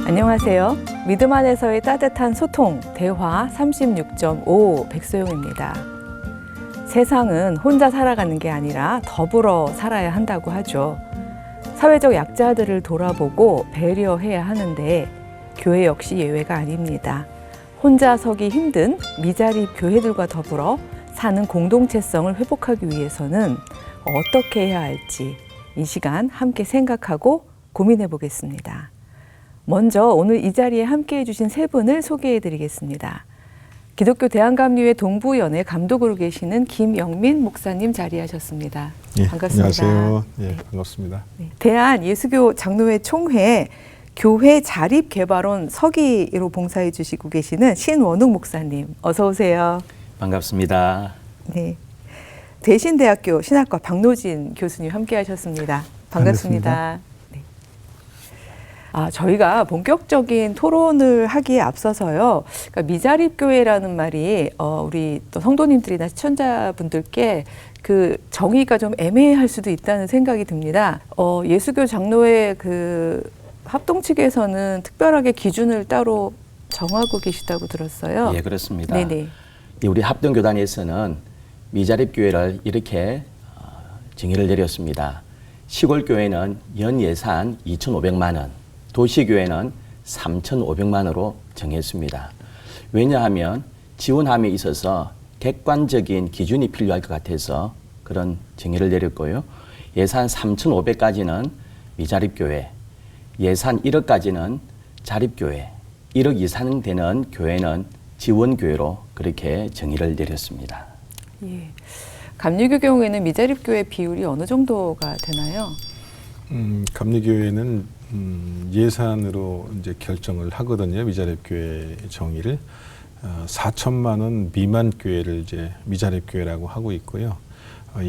안녕하세요. 믿음 안에서의 따뜻한 소통, 대화 36.5 백소영입니다. 세상은 혼자 살아가는 게 아니라 더불어 살아야 한다고 하죠. 사회적 약자들을 돌아보고 배려해야 하는데 교회 역시 예외가 아닙니다. 혼자 서기 힘든 미자립 교회들과 더불어 사는 공동체성을 회복하기 위해서는 어떻게 해야 할지 이 시간 함께 생각하고 고민해 보겠습니다. 먼저 오늘 이 자리에 함께해 주신 세 분을 소개해 드리겠습니다. 기독교 대한감리회 동부연회 감독으로 계시는 김영민 목사님 자리하셨습니다. 예, 반갑습니다. 안녕하세요. 예, 반갑습니다. 네. 대한예수교 장로회 총회 교회 자립개발원 서기로 봉사해 주시고 계시는 신원욱 목사님 어서 오세요. 반갑습니다. 네. 대신대학교 신학과 박노진 교수님 함께하셨습니다. 반갑습니다. 네. 저희가 본격적인 토론을 하기에 앞서서요. 그러니까 미자립교회라는 말이 우리 또 성도님들이나 시청자분들께 그 정의가 좀 애매할 수도 있다는 생각이 듭니다. 예수교 장로회 그 합동 측에서는 특별하게 기준을 따로 정하고 계시다고 들었어요. 예, 그렇습니다. 네네. 우리 합동교단에서는 미자립교회를 이렇게 정의를 내렸습니다. 시골교회는 연예산 2,500만 원, 도시교회는 3,500만 원으로 정했습니다. 왜냐하면 지원함에 있어서 객관적인 기준이 필요할 것 같아서 그런 정의를 내렸고요. 예산 3,500까지는 미자립교회, 예산 1억까지는 자립교회, 1억 이상 되는 교회는 지원교회로 그렇게 정의를 내렸습니다. 예. 감리교 경우에는 미자립교회 비율이 어느 정도가 되나요? 감리교회는 예산으로 이제 결정을 하거든요. 미자립교회 정의를 4천만 원 미만 교회를 이제 미자립교회라고 하고 있고요.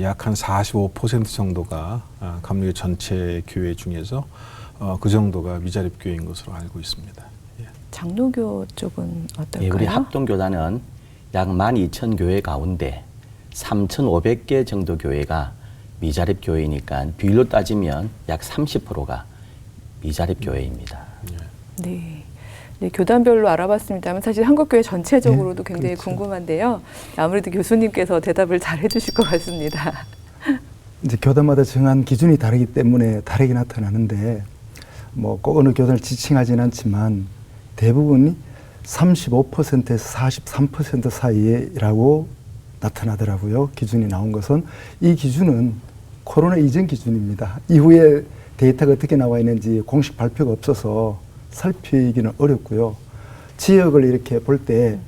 약 한 45% 정도가 감리교 전체 교회 중에서 그 정도가 미자립교회인 것으로 알고 있습니다. 예. 장로교 쪽은 어떨까요? 예, 우리 합동교단은 약 12,000교회 가운데 3,500개 정도 교회가 미자립 교회니까 비율로 따지면 약 30%가 미자립 교회입니다. 네. 네, 교단별로 알아봤습니다만 사실 한국교회 전체적으로도 네, 굉장히 그렇죠. 궁금한데요. 아무래도 교수님께서 대답을 잘 해주실 것 같습니다. 이제 교단마다 정한 기준이 다르기 때문에 다르게 나타나는데 뭐 꼭 어느 교단을 지칭하지는 않지만 대부분이 35%에서 43% 사이라고 나타나더라고요. 기준이 나온 것은 이 기준은 코로나 이전 기준입니다. 이후에 데이터가 어떻게 나와 있는지 공식 발표가 없어서 살피기는 어렵고요. 지역을 이렇게 볼 때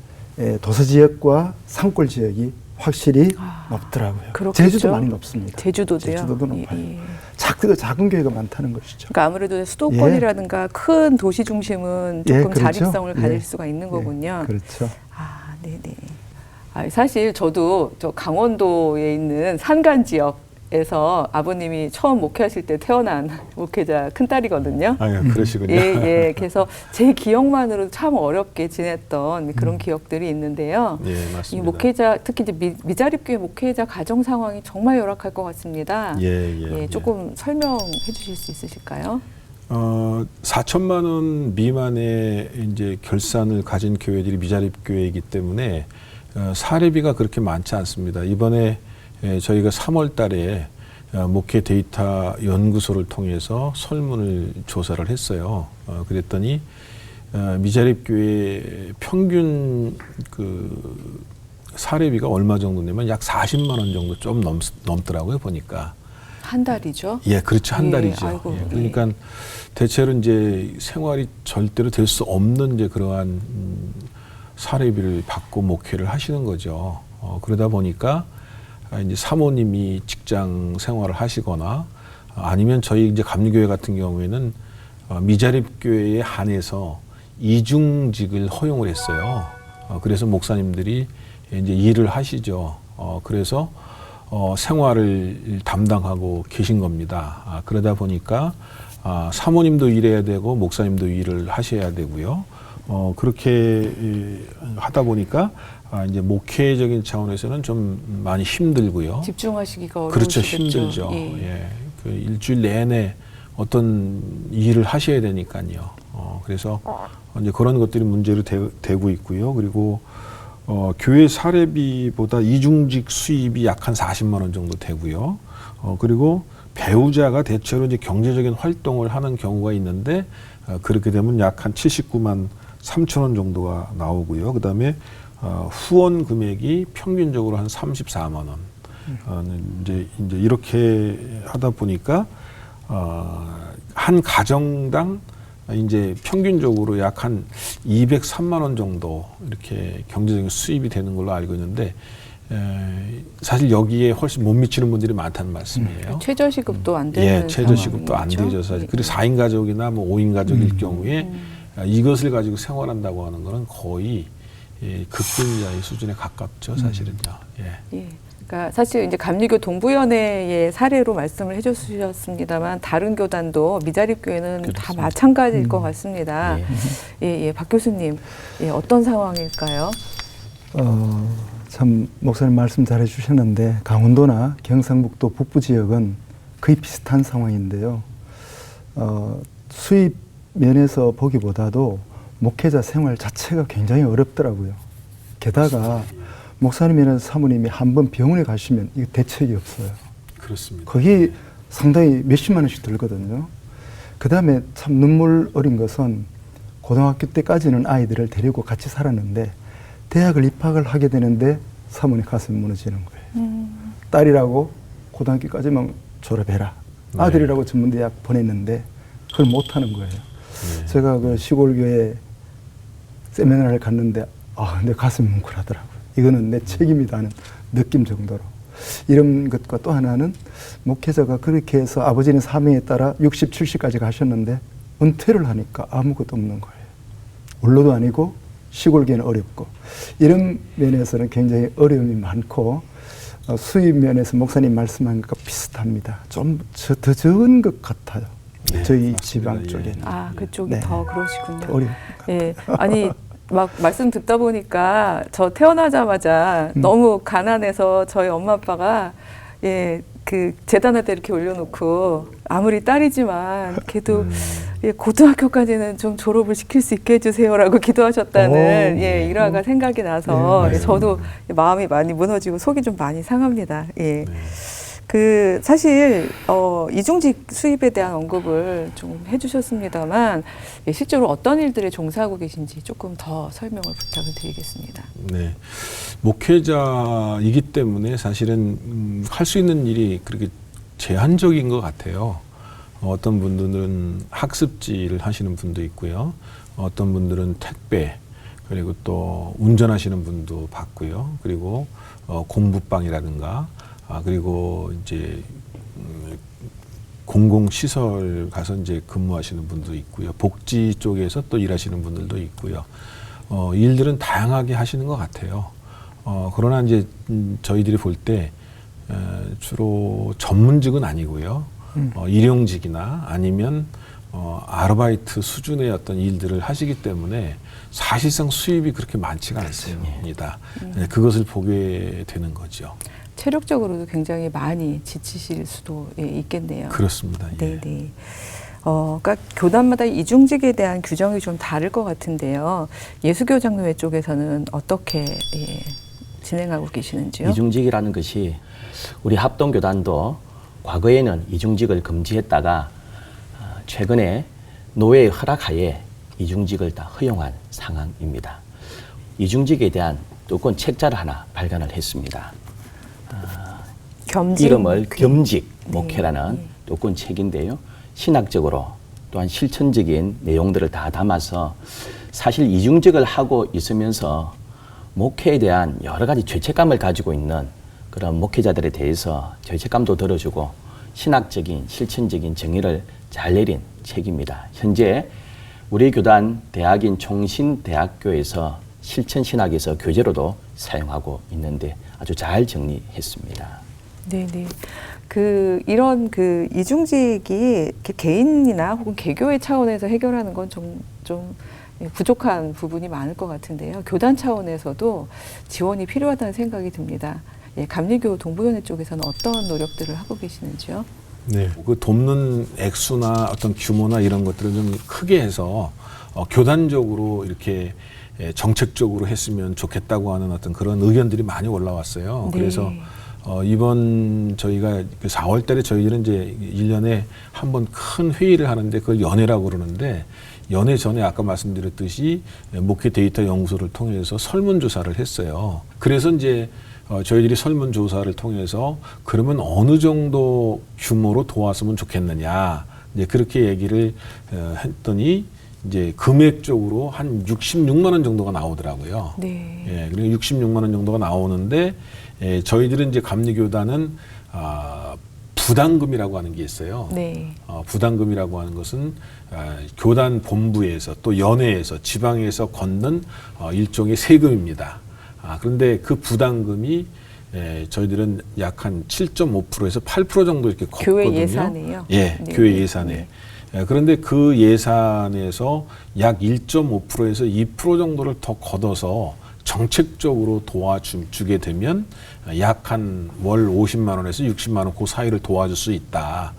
도서 지역과 산골 지역이 확실히 높더라고요. 그렇겠죠? 제주도 많이 높습니다. 제주도도요? 제주도도 높아요. 예. 작은 교회가 많다는 것이죠. 그러니까 아무래도 수도권이라든가 큰 도시 중심은 예, 조금 그렇죠. 자립성을 가질 예. 수가 있는 예, 거군요. 그렇죠. 네네. 사실 저도 저 강원도에 있는 산간 지역에서 아버님이 처음 목회하실 때 태어난 목회자 큰딸이거든요. 그러시군요. 예. 그래서 제 기억만으로도 참 어렵게 지냈던 그런 기억들이 있는데요. 예, 이 맞습니다. 목회자, 특히 이제 미자립교회 목회자 가정 상황이 정말 열악할 것 같습니다. 조금 설명해 주실 수 있으실까요? 4천만 원 미만의 이제 결산을 가진 교회들이 미자립 교회이기 때문에 사례비가 그렇게 많지 않습니다. 이번에 저희가 3월 달에 목회 데이터 연구소를 통해서 설문을 조사를 했어요. 그랬더니 미자립 교회 평균 그 사례비가 얼마 정도냐면 약 40만 원 정도 좀 넘더라고요, 보니까. 한 달이죠? 예, 그렇죠. 한 달이죠. 아이고, 예, 그러니까 대체로 이제 생활이 절대로 될 수 없는 이제 그러한 사례비를 받고 목회를 하시는 거죠. 그러다 보니까 이제 사모님이 직장 생활을 하시거나 아니면 저희 이제 감리교회 같은 경우에는 미자립 교회에 한해서 이중직을 허용을 했어요. 그래서 목사님들이 이제 일을 하시죠. 그래서 생활을 담당하고 계신 겁니다. 그러다 보니까 사모님도 일해야 되고 목사님도 일을 하셔야 되고요. 그렇게 하다 보니까 이제 목회적인 차원에서는 좀 많이 힘들고요. 집중하시기가 그렇죠, 어려우시겠죠. 힘들죠. 예. 그 일주일 내내 어떤 일을 하셔야 되니까요. 그래서 이제 그런 것들이 문제로 되고 있고요. 그리고 교회 사례비보다 이중직 수입이 약 한 40만 원 정도 되고요. 그리고 배우자가 대체로 이제 경제적인 활동을 하는 경우가 있는데 그렇게 되면 약 한 79만 3천 원 정도가 나오고요. 그다음에 후원 금액이 평균적으로 한 34만 원. 이제 이렇게 하다 보니까 한 가정당 이제 평균적으로 약 한 203만 원 정도 이렇게 경제적인 수입이 되는 걸로 알고 있는데 사실 여기에 훨씬 못 미치는 분들이 많다는 말씀이에요. 최저시급도 안 되는 최저시급도 안 상황이죠? 되죠. 사실. 그리고 4인 가족이나 뭐 5인 가족일 경우에 이것을 가지고 생활한다고 하는 거는 거의 극빈자의 수준에 가깝죠, 사실은요. 예. 그러니까 사실 이제 감리교 동부연회의 사례로 말씀을 해주셨습니다만 다른 교단도 미자립 교회는 다 그렇습니다. 마찬가지일 것 같습니다. 예. 예, 박 교수님, 어떤 상황일까요? 참 목사님 말씀 잘해 주셨는데 강원도나 경상북도 북부 지역은 거의 비슷한 상황인데요. 수입 면에서 보기보다도 목회자 생활 자체가 굉장히 어렵더라고요. 게다가 목사님이나 사모님이 한번 병원에 가시면 이거 대책이 없어요. 그렇습니다. 거기 상당히 몇십만 원씩 들거든요. 그 다음에 참 눈물 어린 것은 고등학교 때까지는 아이들을 데리고 같이 살았는데 대학을 입학을 하게 되는데 사모님 가슴이 무너지는 거예요. 딸이라고 고등학교까지만 졸업해라. 네. 아들이라고 전문대학 보냈는데 그걸 못하는 거예요. 네. 제가 그 시골교회 세미나를 갔는데 내 가슴이 뭉클하더라고요. 이거는 내 책임이다는 느낌 정도로. 이런 것과 또 하나는 목회자가 그렇게 해서 아버지는 사명에 따라 60, 70까지 가셨는데 은퇴를 하니까 아무것도 없는 거예요. 원로도 아니고 시골교회는 어렵고 이런 면에서는 굉장히 어려움이 많고 수입 면에서 목사님 말씀한 것과 비슷합니다. 좀 더 적은 것 같아요. 네, 저희 맞습니다. 지방 쪽에는. 그쪽이 네. 더 그러시군요. 더 어려운 것 예, 아니 막 말씀 듣다 보니까 저 태어나자마자 너무 가난해서 저희 엄마 아빠가 그 재단할 때 이렇게 올려놓고 아무리 딸이지만 걔도 고등학교까지는 좀 졸업을 시킬 수 있게 해주세요라고 기도하셨다는 일화가 생각이 나서 저도 마음이 많이 무너지고 속이 좀 많이 상합니다. 예. 그 사실 이중직 수입에 대한 언급을 좀 해주셨습니다만 실제로 어떤 일들에 종사하고 계신지 조금 더 설명을 부탁을 드리겠습니다. 네, 목회자이기 때문에 사실은 할 수 있는 일이 그렇게 제한적인 것 같아요. 어떤 분들은 학습지를 하시는 분도 있고요. 어떤 분들은 택배, 그리고 또 운전하시는 분도 봤고요. 그리고 공부방이라든가 그리고 이제 공공시설 가서 이제 근무하시는 분도 있고요. 복지 쪽에서 또 일하시는 분들도 있고요. 일들은 다양하게 하시는 것 같아요. 그러나 이제 저희들이 볼 때 주로 전문직은 아니고요. 일용직이나 아니면 아르바이트 수준의 어떤 일들을 하시기 때문에 사실상 수입이 그렇게 많지가 않습니다. 그것을 보게 되는 거죠. 체력적으로도 굉장히 많이 지치실 수도 있겠네요. 그렇습니다. 예. 네네. 그러니까 교단마다 이중직에 대한 규정이 좀 다를 것 같은데요. 예수교 장로회 쪽에서는 어떻게 진행하고 계시는지요? 이중직이라는 것이 우리 합동교단도 과거에는 이중직을 금지했다가 최근에 노회의 허락하에 이중직을 다 허용한 상황입니다. 이중직에 대한 두꺼운 책자를 하나 발간을 했습니다. 이름을 겸직 목회라는 두꺼운 책인데요. 신학적으로 또한 실천적인 내용들을 다 담아서 사실 이중직을 하고 있으면서 목회에 대한 여러 가지 죄책감을 가지고 있는 그런 목회자들에 대해서 죄책감도 덜어주고 신학적인 실천적인 정의를 잘 내린 책입니다. 현재 우리 교단 대학인 총신대학교에서 실천신학에서 교재로도 사용하고 있는데 아주 잘 정리했습니다. 네네. 이런 이중직이 개인이나 혹은 개교회 차원에서 해결하는 건 좀 부족한 부분이 많을 것 같은데요. 교단 차원에서도 지원이 필요하다는 생각이 듭니다. 감리교 동부연회 쪽에서는 어떤 노력들을 하고 계시는지요? 네. 그 돕는 액수나 어떤 규모나 이런 것들을 좀 크게 해서 교단적으로 이렇게 정책적으로 했으면 좋겠다고 하는 어떤 그런 의견들이 많이 올라왔어요. 네. 그래서 이번 저희가 그 4월 달에 저희들은 이제 1년에 한 번 큰 회의를 하는데 그걸 연회라고 그러는데 연회 전에 아까 말씀드렸듯이 목회 데이터 연구소를 통해서 설문조사를 했어요. 그래서 이제 저희들이 설문조사를 통해서 그러면 어느 정도 규모로 도왔으면 좋겠느냐 이제 그렇게 얘기를 했더니 이제 금액적으로 한 66만 원 정도가 나오더라고요. 네. 예, 그리고 66만 원 정도가 나오는데 저희들은 이제 감리교단은 부담금이라고 하는 게 있어요. 네. 부담금이라고 하는 것은 교단 본부에서 또 연회에서 지방에서 걷는 일종의 세금입니다. 그런데 그 부담금이 저희들은 약 한 7.5%에서 8% 정도 이렇게 걷거든요. 교회 예산이요? 예, 네. 교회 예산에. 그런데 그 예산에서 약 1.5%에서 2% 정도를 더 걷어서 정책적으로 도와주게 되면 약 한 월 50만 원에서 60만 원 그 사이를 도와줄 수 있다.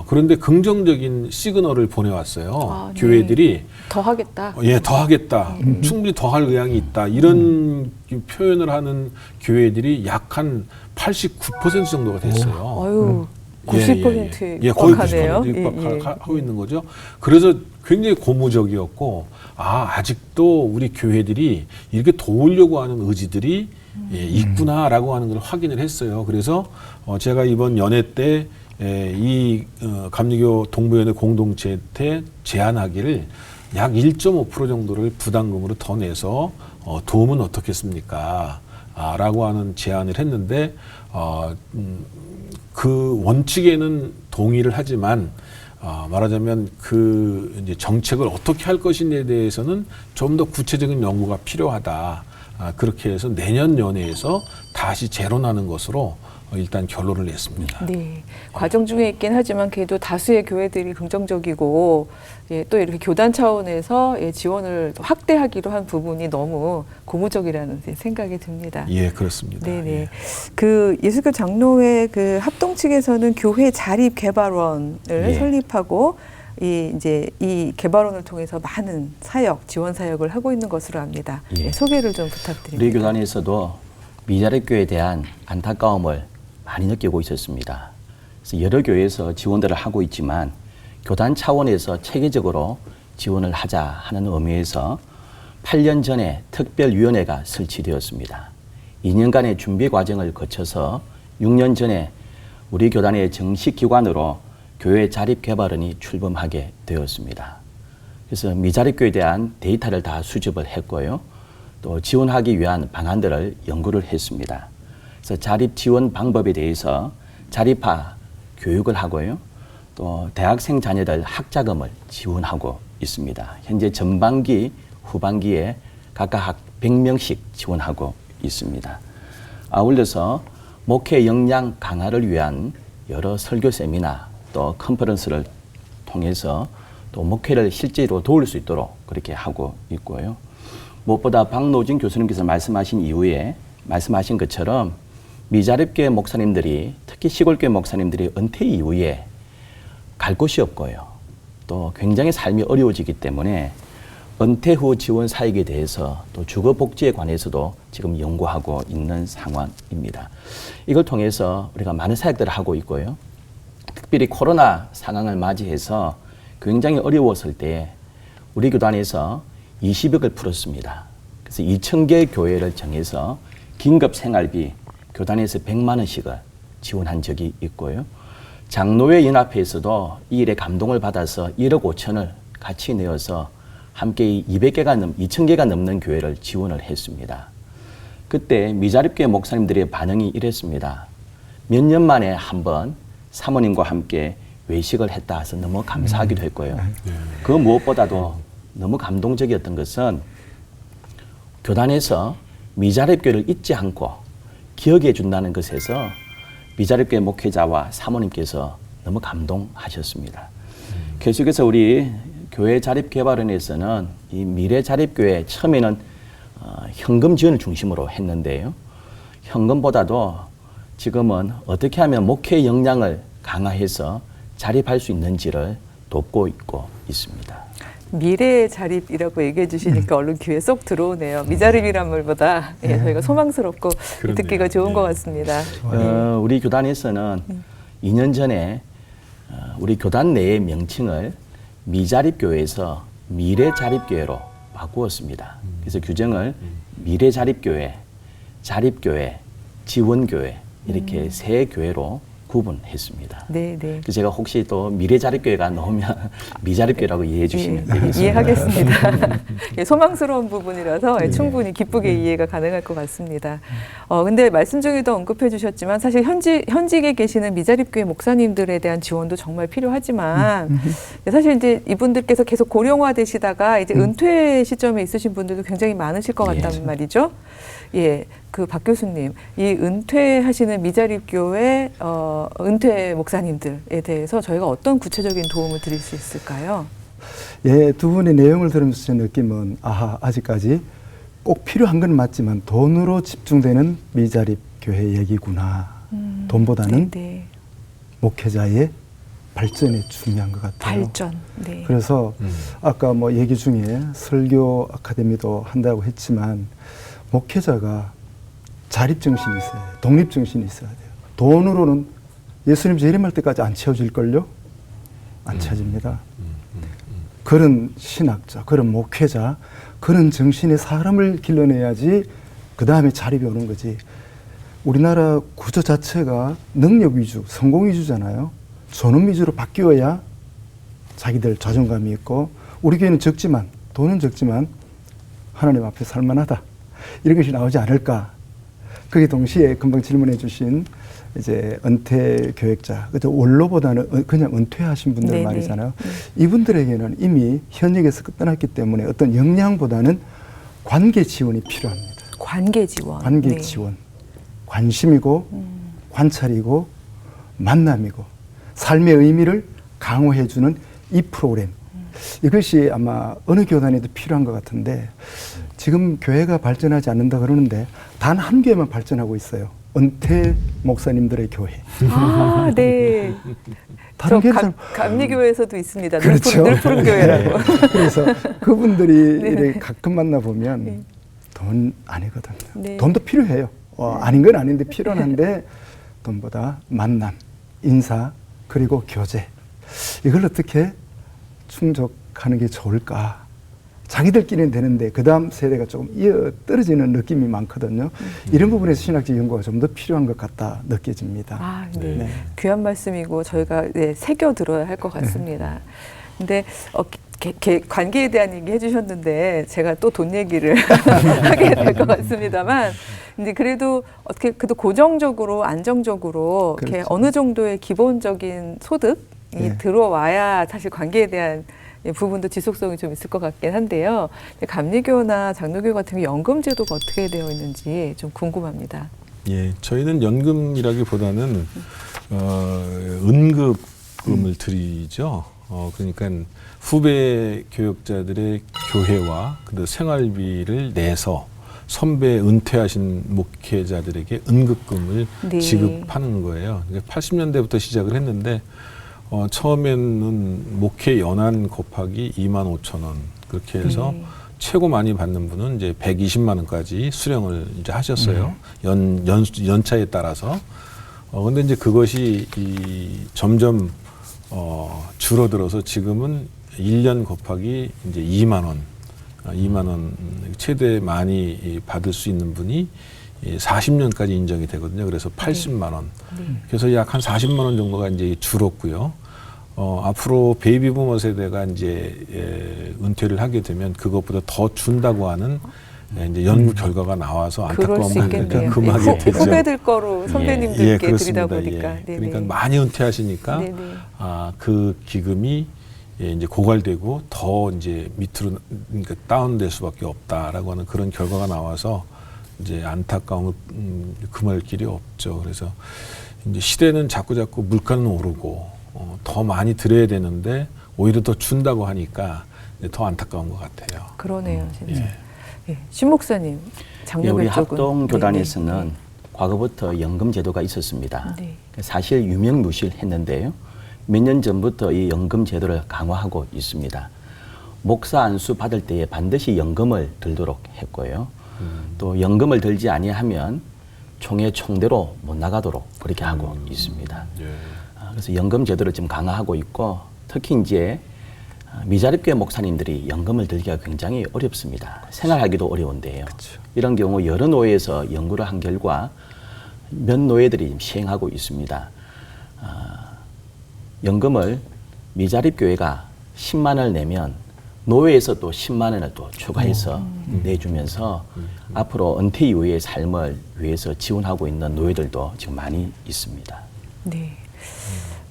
그런데 긍정적인 시그널을 보내왔어요. 네. 교회들이 더 하겠다. 예, 더 하겠다. 충분히 더 할 의향이 있다. 이런 표현을 하는 교회들이 약 한 89% 정도가 됐어요. 어유 90% 예, 거의 육박하네요. 90% 육박하고 있는 거죠. 그래서 굉장히 고무적이었고, 아직도 우리 교회들이 이렇게 도우려고 하는 의지들이 있구나라고 하는 걸 확인을 했어요. 그래서 제가 이번 연회 때 이 감리교 동부연회 공동체에 제안하기를 약 1.5% 정도를 부담금으로 더 내서 도우면 어떻겠습니까? 라고 하는 제안을 했는데 그 원칙에는 동의를 하지만 말하자면 그 이제 정책을 어떻게 할 것인지에 대해서는 좀 더 구체적인 연구가 필요하다. 그렇게 해서 내년 연회에서 다시 재론하는 것으로 일단 결론을 냈습니다. 네. 과정 중에 있긴 하지만 그래도 다수의 교회들이 긍정적이고 또 이렇게 교단 차원에서 지원을 확대하기로 한 부분이 너무 고무적이라는 생각이 듭니다. 예, 그렇습니다. 네네. 예. 그 예수교 장로회 그 합동 측에서는 교회 자립 개발원을 예. 설립하고 이제 이 개발원을 통해서 많은 사역, 지원 사역을 하고 있는 것으로 압니다. 예. 소개를 좀 부탁드립니다. 우리 교단에서도 미자립교회에 대한 안타까움을 많이 느끼고 있었습니다. 그래서 여러 교회에서 지원들을 하고 있지만 교단 차원에서 체계적으로 지원을 하자 하는 의미에서 8년 전에 특별위원회가 설치되었습니다. 2년간의 준비 과정을 거쳐서 6년 전에 우리 교단의 정식 기관으로 교회 자립개발원이 출범하게 되었습니다. 그래서 미자립교회에 대한 데이터를 다 수집을 했고요. 또 지원하기 위한 방안들을 연구를 했습니다. 그래서 자립 지원 방법에 대해서 자립화 교육을 하고요. 또 대학생 자녀들 학자금을 지원하고 있습니다. 현재 전반기, 후반기에 각각 100명씩 지원하고 있습니다. 아울러서 목회 역량 강화를 위한 여러 설교 세미나 또 컨퍼런스를 통해서 또 목회를 실제로 도울 수 있도록 그렇게 하고 있고요. 무엇보다 박노진 교수님께서 말씀하신 것처럼 미자립교회 목사님들이 특히 시골교회 목사님들이 은퇴 이후에 갈 곳이 없고요. 또 굉장히 삶이 어려워지기 때문에 은퇴 후 지원 사역에 대해서 또 주거복지에 관해서도 지금 연구하고 있는 상황입니다. 이걸 통해서 우리가 많은 사역들을 하고 있고요. 특별히 코로나 상황을 맞이해서 굉장히 어려웠을 때 우리 교단에서 20억을 풀었습니다. 그래서 2,000개 교회를 정해서 긴급 생활비 교단에서 100만 원씩을 지원한 적이 있고요. 장로회 연합회에서도 이 일에 감동을 받아서 1억 5천을 같이 내어서 함께 2,000개가 넘는 교회를 지원을 했습니다. 그때 미자립교회 목사님들의 반응이 이랬습니다. 몇 년 만에 한번 사모님과 함께 외식을 했다 해서 너무 감사하기도 했고요. 그 무엇보다도 너무 감동적이었던 것은 교단에서 미자립교회를 잊지 않고 기억해 준다는 것에서 미자립교회 목회자와 사모님께서 너무 감동하셨습니다. 계속해서 우리 교회 자립개발원에서는 이 미래자립교회 처음에는 현금 지원을 중심으로 했는데요. 현금보다도 지금은 어떻게 하면 목회 역량을 강화해서 자립할 수 있는지를 돕고 있고 있습니다. 미래 자립이라고 얘기해 주시니까 얼른 귀에 쏙 들어오네요. 미자립이란 말보다 예, 저희가 소망스럽고 그렇네요. 듣기가 좋은 예. 것 같습니다. 우리 교단에서는 2년 전에 우리 교단 내의 명칭을 미자립교회에서 미래자립교회로 바꾸었습니다. 그래서 규정을 미래자립교회, 자립교회, 지원교회 이렇게 세 교회로 구분했습니다. 네, 네. 그래서 제가 혹시 또 미래자립교회가 나오면 미자립교회라고 이해해 주시면 되겠습니다. 이해하겠습니다. 예, 소망스러운 부분이라서 예, 충분히 기쁘게 이해가 가능할 것 같습니다. 근데 말씀 중에도 언급해 주셨지만 사실 현직에 계시는 미자립교회 목사님들에 대한 지원도 정말 필요하지만 사실 이제 이분들께서 계속 고령화 되시다가 이제 은퇴 시점에 있으신 분들도 굉장히 많으실 것 같단 말이죠. 예, 그 박 교수님, 이 은퇴하시는 미자립교회 은퇴 목사님들에 대해서 저희가 어떤 구체적인 도움을 드릴 수 있을까요? 예, 두 분의 내용을 들으면서 제 느낌은 아직까지 꼭 필요한 건 맞지만 돈으로 집중되는 미자립 교회 얘기구나. 돈보다는 네. 목회자의 발전이 중요한 것 같아요. 발전. 네. 그래서 아까 뭐 얘기 중에 설교 아카데미도 한다고 했지만 목회자가 자립정신이 있어야 돼요. 독립정신이 있어야 돼요. 돈으로는 예수님 재림할 때까지 안 채워질걸요? 안 채워집니다. 그런 신학자, 그런 목회자, 그런 정신의 사람을 길러내야지 그 다음에 자립이 오는 거지. 우리나라 구조 자체가 능력 위주, 성공 위주잖아요. 존엄 위주로 바뀌어야 자기들 자존감이 있고 우리 교회는 적지만 돈은 적지만 하나님 앞에 살만하다. 이런 것이 나오지 않을까. 그게 동시에 금방 질문해 주신 이제 은퇴 교역자, 원로보다는 그냥 은퇴하신 분들 네네. 말이잖아요. 이분들에게는 이미 현역에서 끝났기 때문에 어떤 역량보다는 관계 지원이 필요합니다. 관계 지원. 관계 네. 지원. 관심이고 관찰이고 만남이고 삶의 의미를 강화해주는 이 프로그램. 이것이 아마 어느 교단에도 필요한 것 같은데 지금 교회가 발전하지 않는다 그러는데 단 한 교회만 발전하고 있어요. 은퇴 목사님들의 교회. 아, 네. 다른 저 교회는 감리교회에서도 있습니다. 그렇죠. 늘푸른 교회라고. 그래서 그분들이 네. 이렇게 가끔 만나보면 네. 돈 아니거든요. 네. 돈도 필요해요. 아닌 건 아닌데 필요한데 돈보다 만남, 인사, 그리고 교제. 이걸 어떻게 충족하는 게 좋을까? 자기들끼리는 되는데 그 다음 세대가 조금 이어 떨어지는 느낌이 많거든요. 이런 부분에서 신학적 연구가 좀 더 필요한 것 같다 느껴집니다. 아, 네. 네. 귀한 말씀이고 저희가 네, 새겨 들어야 할 것 같습니다. 근데 관계에 대한 얘기 해주셨는데 제가 또 돈 얘기를 하게 될 것 같습니다만, 근데 그래도 어떻게 그래도 고정적으로 안정적으로 이렇게 그렇죠. 어느 정도의 기본적인 소득이 네. 들어와야 사실 관계에 대한 부분도 지속성이 좀 있을 것 같긴 한데요. 감리교나 장로교 같은 경우 연금 제도가 어떻게 되어 있는지 좀 궁금합니다. 예, 저희는 연금이라기보다는 은급금을 드리죠. 그러니까 후배 교역자들의 교회와 그 생활비를 내서 선배 은퇴하신 목회자들에게 은급금을 네. 지급하는 거예요. 80년대부터 시작을 했는데 처음에는 목회 연한 곱하기 25,000원 그렇게 해서 네. 최고 많이 받는 분은 이제 120만 원까지 수령을 이제 하셨어요. 연차에 따라서. 근데 이제 그것이 점점 줄어들어서 지금은 1년 곱하기 이제 2만 원, 2만 원 최대 많이 받을 수 있는 분이 40년까지 인정이 되거든요. 그래서 80만 원. 그래서 약 한 40만 원 정도가 이제 줄었고요. 앞으로 베이비 부머 세대가 이제 은퇴를 하게 되면 그것보다 더 준다고 하는 이제 연구 결과가 나와서 그럴 수 안타까운 있겠네요. 금하게 되죠. 후배들 거로 선배님들께 드리다 그렇습니다. 보니까. 예. 그러니까 많이 은퇴하시니까 네네. 그 기금이 이제 고갈되고 더 이제 밑으로 그러니까 다운될 수밖에 없다라고 하는 그런 결과가 나와서 이제 안타까움을 금할 길이 없죠. 그래서 이제 시대는 자꾸 물가는 오르고 더 많이 드려야 되는데 오히려 더 준다고 하니까 더 안타까운 것 같아요. 그러네요, 진짜. 예. 신 목사님, 예, 장로교 우리 쪽은 합동교단에서는 과거부터 연금 제도가 있었습니다. 네. 사실 유명무실했는데요. 몇 년 전부터 이 연금 제도를 강화하고 있습니다. 목사 안수 받을 때에 반드시 연금을 들도록 했고요. 또 연금을 들지 아니하면 총회 총대로 못 나가도록 그렇게 하고 있습니다. 예. 그래서 연금 제도를 좀 강화하고 있고, 특히 이제 미자립교회 목사님들이 연금을 들기가 굉장히 어렵습니다. 생활하기도 어려운데요. 이런 경우 여러 노예에서 연구를 한 결과 몇 노예들이 지금 시행하고 있습니다. 연금을 미자립교회가 10만 원을 내면 노예에서 또 10만 원을 또 추가해서 내주면서 앞으로 은퇴 이후의 삶을 위해서 지원하고 있는 노예들도 지금 많이 있습니다. 네.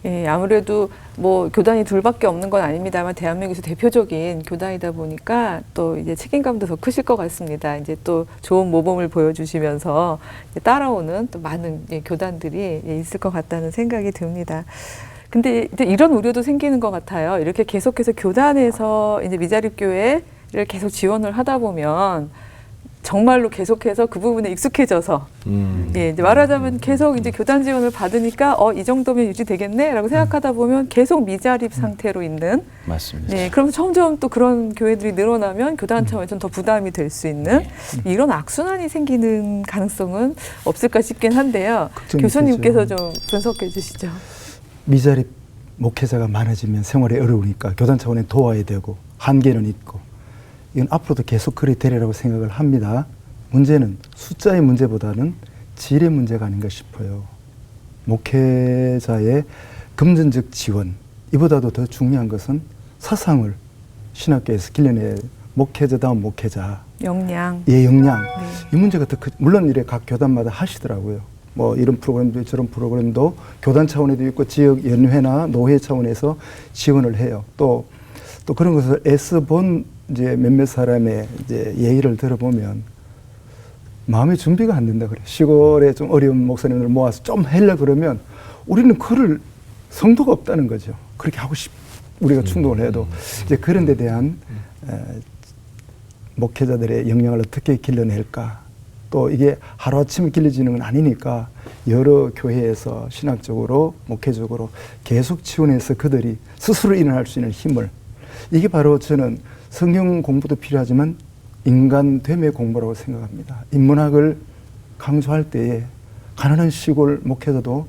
예, 아무래도 뭐 교단이 둘밖에 없는 건 아닙니다만 대한민국에서 대표적인 교단이다 보니까 또 이제 책임감도 더 크실 것 같습니다. 이제 또 좋은 모범을 보여주시면서 이제 따라오는 또 많은 교단들이 있을 것 같다는 생각이 듭니다. 근데 이제 이런 우려도 생기는 것 같아요. 이렇게 계속해서 교단에서 이제 미자립교회를 계속 지원을 하다 보면 정말로 계속해서 그 부분에 익숙해져서 예, 이제 말하자면 계속 이제 교단 지원을 받으니까 이 정도면 유지되겠네라고 생각하다 보면 계속 미자립 상태로 있는 맞습니다. 예, 그러면서 점점 또 그런 교회들이 늘어나면 교단 차원에서는 더 부담이 될 수 있는 이런 악순환이 생기는 가능성은 없을까 싶긴 한데요. 걱정이 교수님께서 되죠. 좀 분석해 주시죠. 미자립 목회자가 많아지면 생활이 어려우니까 교단 차원에 도와야 되고 한계는 있고 이건 앞으로도 계속 그리 되리라고 생각을 합니다. 문제는 숫자의 문제보다는 질의 문제가 아닌가 싶어요. 목회자의 금전적 지원, 이보다도 더 중요한 것은 사상을 신학교에서 길러내 목회자다운 목회자, 역량. 예, 역량. 네. 이 문제가 더 물론 이래 각 교단마다 하시더라고요. 뭐 이런 프로그램도 저런 프로그램도 교단 차원에도 있고 지역 연회나 노회 차원에서 지원을 해요. 또 그런 것을 애써본 이제 몇몇 사람의 이제 예의를 들어보면 마음의 준비가 안 된다 그래. 시골에 좀 어려운 목사님들 모아서 좀 하려 그러면 우리는 그럴 성도가 없다는 거죠. 그렇게 하고 우리가 충동을 해도 이제 그런 데 대한 목회자들의 역량을 어떻게 길러낼까. 또 이게 하루아침에 길러지는 건 아니니까 여러 교회에서 신학적으로 목회적으로 계속 지원해서 그들이 스스로 일어날 수 있는 힘을, 이게 바로 저는 성경 공부도 필요하지만 인간됨의 공부라고 생각합니다. 인문학을 강조할 때에 가난한 시골 목회자도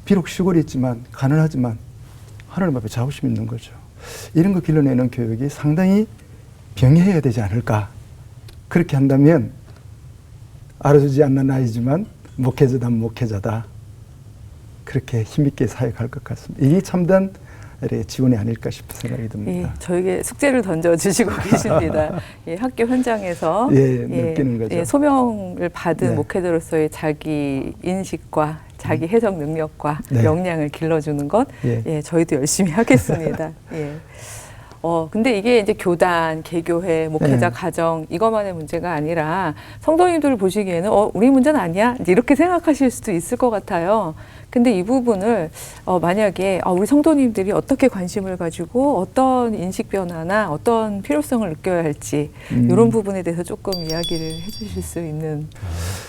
비록 시골이 있지만 가난하지만 하나님 앞에 자부심 있는 거죠. 이런 거 길러내는 교육이 상당히 병행해야 되지 않을까. 그렇게 한다면 알아주지 않는 아이지만 목회자다 목회자다. 그렇게 힘있게 사역할 것 같습니다. 이게 참된 지원이 아닐까 싶은 생각이 듭니다. 예, 저에게 숙제를 던져주시고 계십니다. 예, 학교 현장에서 느끼는 거죠. 소명을 받은 네. 목회자로서의 자기 인식과 자기 해석 능력과 네. 역량을 길러주는 것, 예. 저희도 열심히 하겠습니다. 예. 근데 이게 이제 교단, 개교회, 목회자 네. 가정 이것만의 문제가 아니라 성도님들 보시기에는 우리 문제는 아니야 이제 이렇게 생각하실 수도 있을 것 같아요. 근데 이 부분을 만약에 우리 성도님들이 어떻게 관심을 가지고 어떤 인식 변화나 어떤 필요성을 느껴야 할지 이런 부분에 대해서 조금 이야기를 해주실 수 있는.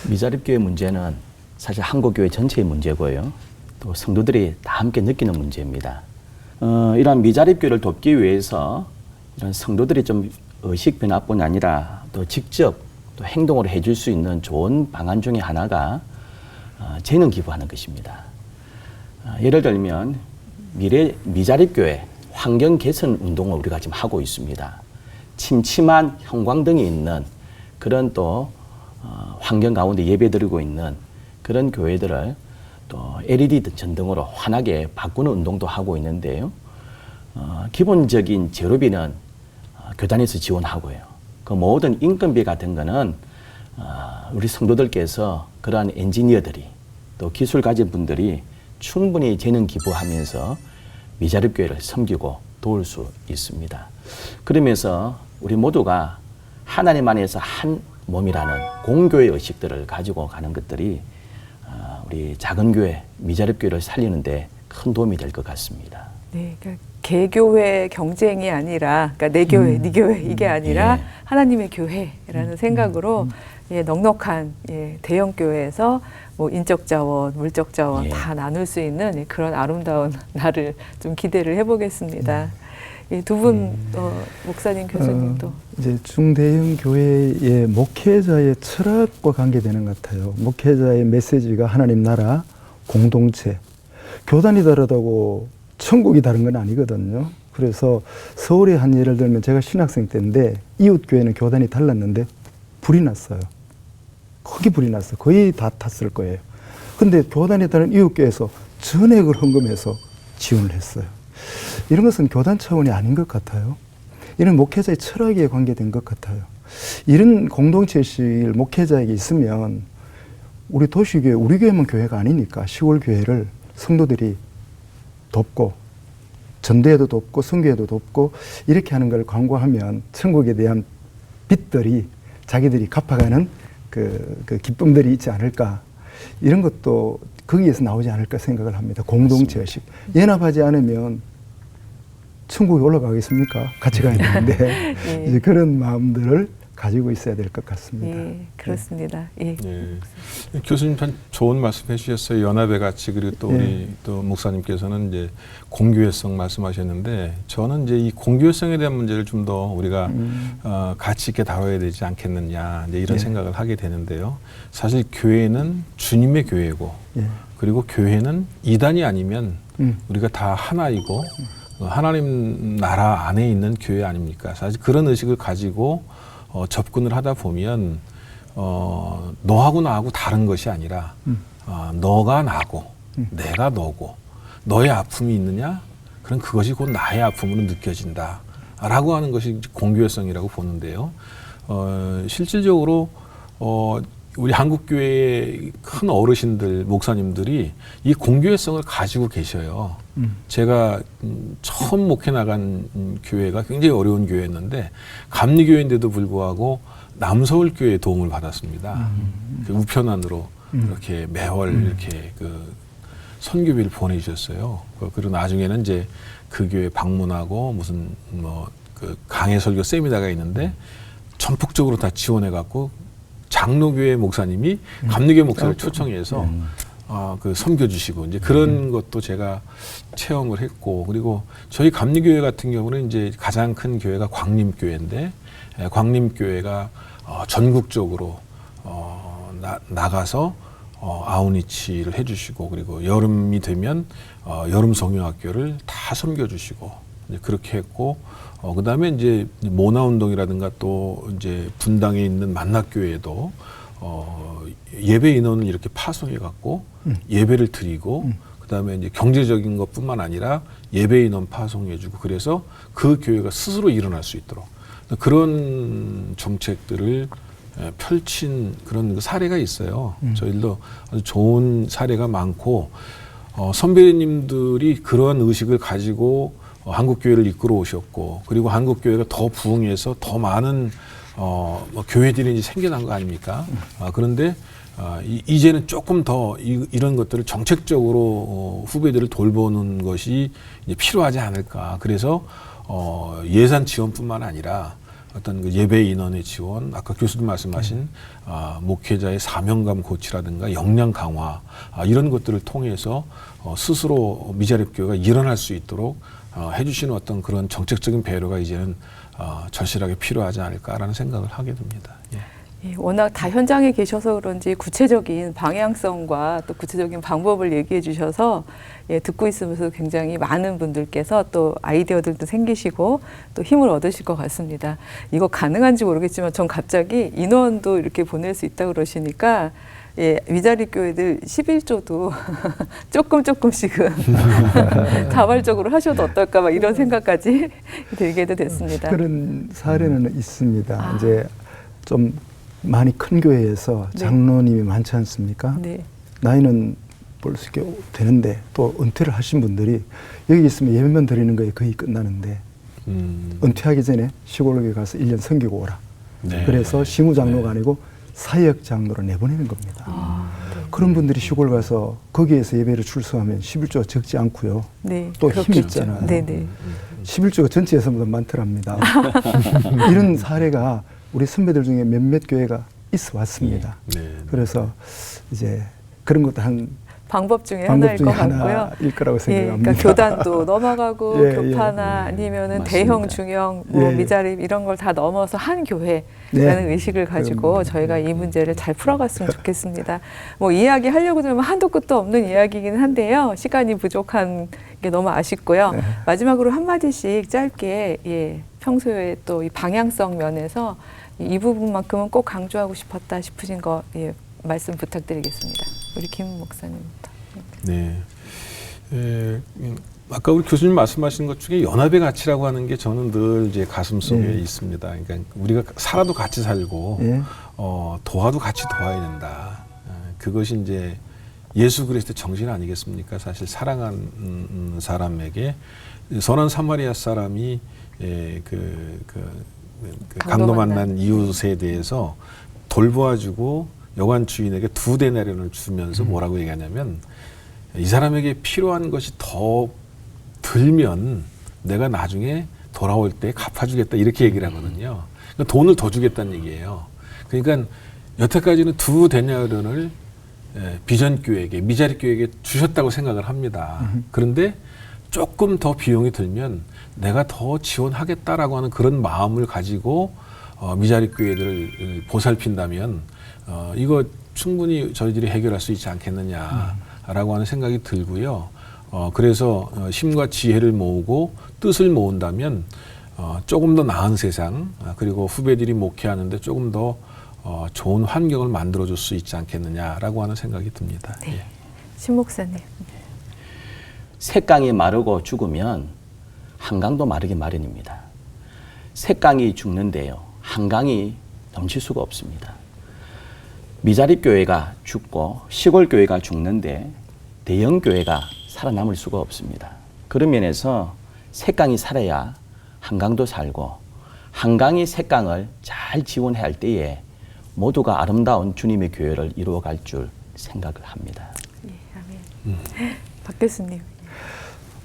미자립교회 문제는 사실 한국교회 전체의 문제고요. 또 성도들이 다 함께 느끼는 문제입니다. 이런 미자립교회를 돕기 위해서 이런 성도들이 좀 의식 변화뿐 아니라 또 직접 또 행동으로 해줄 수 있는 좋은 방안 중에 하나가 재능 기부하는 것입니다. 예를 들면 미자립교회 환경 개선 운동을 우리가 지금 하고 있습니다. 침침한 형광등이 있는 그런 또 환경 가운데 예배드리고 있는 그런 교회들을 또 LED 전등으로 환하게 바꾸는 운동도 하고 있는데요. 기본적인 재료비는 교단에서 지원하고요. 그 모든 인건비 같은 거는 우리 성도들께서 그러한 엔지니어들이 또 기술 가진 분들이 충분히 재능 기부하면서 미자립교회를 섬기고 도울 수 있습니다. 그러면서 우리 모두가 하나님 안에서 한 몸이라는 공교회 의식들을 가지고 가는 것들이 우리 작은 교회, 미자립교회를 살리는데 큰 도움이 될 것 같습니다. 네, 그러니까 개교회 경쟁이 아니라, 그러니까 내 교회, 네 교회 이게 아니라 예. 하나님의 교회라는 생각으로 넉넉한 대형 교회에서 뭐 인적 자원, 물적 자원 예. 다 나눌 수 있는 그런 아름다운 날을 좀 기대를 해보겠습니다. 두 분 목사님, 교수님도 이제 중대형 교회의 목회자의 철학과 관계되는 것 같아요. 목회자의 메시지가 하나님 나라, 공동체, 교단이 다르다고 천국이 다른 건 아니거든요. 그래서 서울에 한 예를 들면 제가 신학생 때인데 이웃 교회는 교단이 달랐는데 불이 났어요. 크게 불이 났어요. 거의 다 탔을 거예요. 근데 교단에 다른 이웃 교회에서 전액을 헌금해서 지원을 했어요. 이런 것은 교단 차원이 아닌 것 같아요. 이런 목회자의 철학에 관계된 것 같아요. 이런 공동체의식을 목회자에게 있으면 우리 도시교회, 우리 교회만 교회가 아니니까 시골 교회를 성도들이 돕고 전도회도 돕고 선교회도 돕고 이렇게 하는 걸 광고하면 천국에 대한 빚들이 자기들이 갚아가는 그 기쁨들이 있지 않을까. 이런 것도 거기에서 나오지 않을까 생각을 합니다. 공동체의식. 연합하지 않으면 천국에 올라가겠습니까? 같이 가야 되는데 예. 이제 그런 마음들을 가지고 있어야 될 것 같습니다. 예, 그렇습니다. 예. 예. 교수님 참 좋은 말씀 해주셨어요. 연합의 가치 그리고 또 우리 또 목사님께서는 이제 공교회성 말씀하셨는데 저는 이제 이 공교회성에 대한 문제를 좀 더 우리가 가치 있게 다뤄야 되지 않겠느냐 이제 이런 생각을 하게 되는데요. 사실 교회는 주님의 교회고 그리고 교회는 이단이 아니면 우리가 다 하나이고 하나님 나라 안에 있는 교회 아닙니까? 사실 그런 의식을 가지고 접근을 하다 보면 너하고 나하고 다른 것이 아니라 너가 나고 내가 너고 너의 아픔이 있느냐? 그럼 그것이 곧 나의 아픔으로 느껴진다 라고 하는 것이 공교회성이라고 보는데요. 실질적으로 우리 한국교회의 큰 어르신들, 목사님들이 이 공교회성을 가지고 계셔요. 제가 처음 목회 나간 교회가 굉장히 어려운 교회였는데 감리교회인데도 불구하고 남서울교회의 도움을 받았습니다. 그 우편안으로 이렇게 매월 이렇게 그 선교비를 보내주셨어요. 그리고 나중에는 이제 그 교회 방문하고 무슨 뭐 그 강해 설교 세미나가 있는데 전폭적으로 다 지원해갖고 장로교회 목사님이 감리교회 목사를 초청해서 그 섬겨주시고 이제 그런 것도 제가 체험을 했고 그리고 저희 감리교회 같은 경우는 이제 가장 큰 교회가 광림교회인데 광림교회가 전국적으로 나가서 아우니치를 해주시고 그리고 여름이 되면 여름 성경학교를 다 섬겨주시고 이제 그렇게 했고 그다음에 이제 모나운동이라든가 또 이제 분당에 있는 만락교회도 예배 인원을 이렇게 파송해 갖고 예배를 드리고 그다음에 이제 경제적인 것뿐만 아니라 예배 인원 파송해주고 그래서 그 교회가 스스로 일어날 수 있도록 그런 정책들을 펼친 그런 사례가 있어요. 저희들도 아주 좋은 사례가 많고 선배님들이 그런 의식을 가지고 한국교회를 이끌어 오셨고 그리고 한국교회가 더 부흥해서 더 많은 교회들이 이제 생겨난 거 아닙니까? 그런데 이제는 조금 더 이런 것들을 정책적으로 후배들을 돌보는 것이 이제 필요하지 않을까. 그래서 예산 지원뿐만 아니라 어떤 그 예배 인원의 지원, 아까 교수님 말씀하신 목회자의 사명감 고취라든가 역량 강화 이런 것들을 통해서 스스로 미자립 교회가 일어날 수 있도록 해주시는 어떤 그런 정책적인 배려가 이제는 절실하게 필요하지 않을까라는 생각을 하게 됩니다. 예. 예, 워낙 다 현장에 계셔서 그런지 구체적인 방향성과 또 구체적인 방법을 얘기해 주셔서 듣고 있으면서 굉장히 많은 분들께서 또 아이디어들도 생기시고 또 힘을 얻으실 것 같습니다. 이거 가능한지 모르겠지만 전 갑자기 인원도 이렇게 보낼 수 있다고 그러시니까 위자립 교회들 11조도 조금씩은 자발적으로 하셔도 어떨까 막 이런 생각까지 들게도 됐습니다. 그런 사례는 있습니다. 이제 좀 많이 큰 교회에서 장로님이 많지 않습니까? 네. 나이는 벌써 되는데 또 은퇴를 하신 분들이 여기 있으면 예배만 드리는 거에 거의 끝나는데 은퇴하기 전에 시골에 가서 1년 섬기고 오라. 네. 그래서 시무장로가 아니고 사역 장로로 내보내는 겁니다. 그런 분들이 시골 가서 거기에서 예배를 출석하면 11조가 적지 않고요. 네, 또 힘이 그렇겠죠. 있잖아요. 네네. 11조가 전체에서보다 많더랍니다. 이런 사례가 우리 선배들 중에 몇몇 교회가 있어 왔습니다. 네. 그래서 이제 그런 것도 한 방법 중에 방법 하나일 중에 것 같고요. 하나일 거라고 예, 생각합니다. 그러니까 교단도 넘어가고 예, 교파나 예. 아니면은 맞습니다. 대형, 중형, 뭐 예. 미자립 이런 걸 다 넘어서 한 교회라는 네. 의식을 가지고 그럼, 저희가 이 문제를 잘 풀어갔으면 좋겠습니다. 뭐 이야기 하려고 들으면 한도 끝도 없는 이야기이긴 한데요. 시간이 부족한 게 너무 아쉽고요. 네. 마지막으로 한 마디씩 짧게 예, 평소에 또 이 방향성 면에서 이 부분만큼은 꼭 강조하고 싶었다 싶으신 거 예, 말씀 부탁드리겠습니다. 우리 김 목사님부터. 네. 아까 우리 교수님 말씀하신 것 중에 연합의 가치라고 하는 게 저는 늘 이제 가슴 속에 네. 있습니다. 그러니까 우리가 살아도 같이 살고 예. 도와도 같이 도와야 된다. 그것이 이제 예수 그리스도의 정신 아니겠습니까? 사실 사랑한 사람에게 선한 사마리아 사람이 강도 만난 이웃에 대해서 돌보아주고 여관 주인에게 2데나리온을 주면서 뭐라고 얘기하냐면 이 사람에게 필요한 것이 더 들면 내가 나중에 돌아올 때 갚아주겠다 이렇게 얘기를 하거든요. 그러니까 돈을 더 주겠다는 얘기예요. 그러니까 여태까지는 2데나리온을 비전교회에게 미자립교회에게 주셨다고 생각을 합니다. 그런데 조금 더 비용이 들면 내가 더 지원하겠다라고 하는 그런 마음을 가지고 미자립교회들을 보살핀다면 이거 충분히 저희들이 해결할 수 있지 않겠느냐라고 하는 생각이 들고요. 그래서 힘과 지혜를 모으고 뜻을 모은다면 조금 더 나은 세상 그리고 후배들이 목회하는데 조금 더 좋은 환경을 만들어줄 수 있지 않겠느냐라고 하는 생각이 듭니다. 네. 예. 신 목사님. 셋강이 마르고 죽으면 한강도 마르기 마련입니다. 셋강이 죽는데요. 한강이 넘칠 수가 없습니다. 미자립교회가 죽고 시골교회가 죽는데 대형교회가 살아남을 수가 없습니다. 그런 면에서 셋강이 살아야 한강도 살고 한강이 셋강을 잘 지원해야 할 때에 모두가 아름다운 주님의 교회를 이루어갈 줄 생각을 합니다. 예, 아멘. 박 교수님.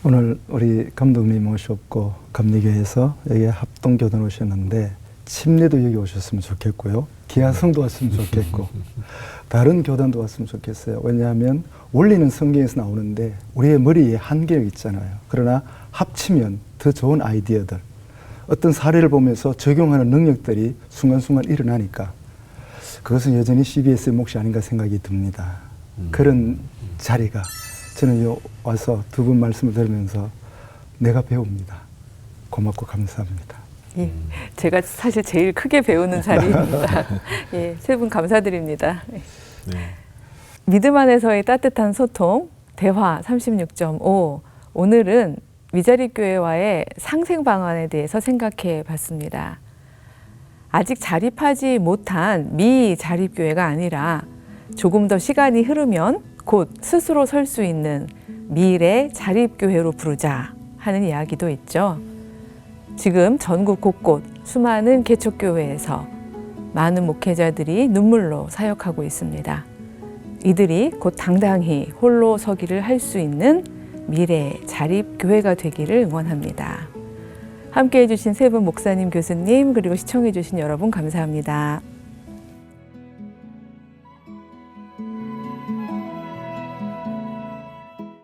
오늘 우리 감독님 오셨고 감리교에서 여기 합동교단 오셨는데 침례도 여기 오셨으면 좋겠고요. 기아성도 왔으면 좋겠고 다른 교단도 왔으면 좋겠어요. 왜냐하면 원리는 성경에서 나오는데 우리의 머리에 한계가 있잖아요. 그러나 합치면 더 좋은 아이디어들 어떤 사례를 보면서 적용하는 능력들이 순간순간 일어나니까 그것은 여전히 CBS의 몫이 아닌가 생각이 듭니다. 그런 자리가 저는 와서 두 분 말씀을 들으면서 내가 배웁니다. 고맙고 감사합니다. 예, 제가 사실 제일 크게 배우는 자리입니다. 예, 세 분 감사드립니다. 네. 믿음 안에서의 따뜻한 소통, 대화 36.5. 오늘은 미자립교회와의 상생 방안에 대해서 생각해 봤습니다. 아직 자립하지 못한 미자립교회가 아니라 조금 더 시간이 흐르면 곧 스스로 설 수 있는 미래 자립교회로 부르자 하는 이야기도 있죠. 지금 전국 곳곳 수많은 개척교회에서 많은 목회자들이 눈물로 사역하고 있습니다. 이들이 곧 당당히 홀로 서기를 할 수 있는 미래 자립교회가 되기를 응원합니다. 함께해 주신 세 분 목사님, 교수님, 그리고 시청해 주신 여러분 감사합니다.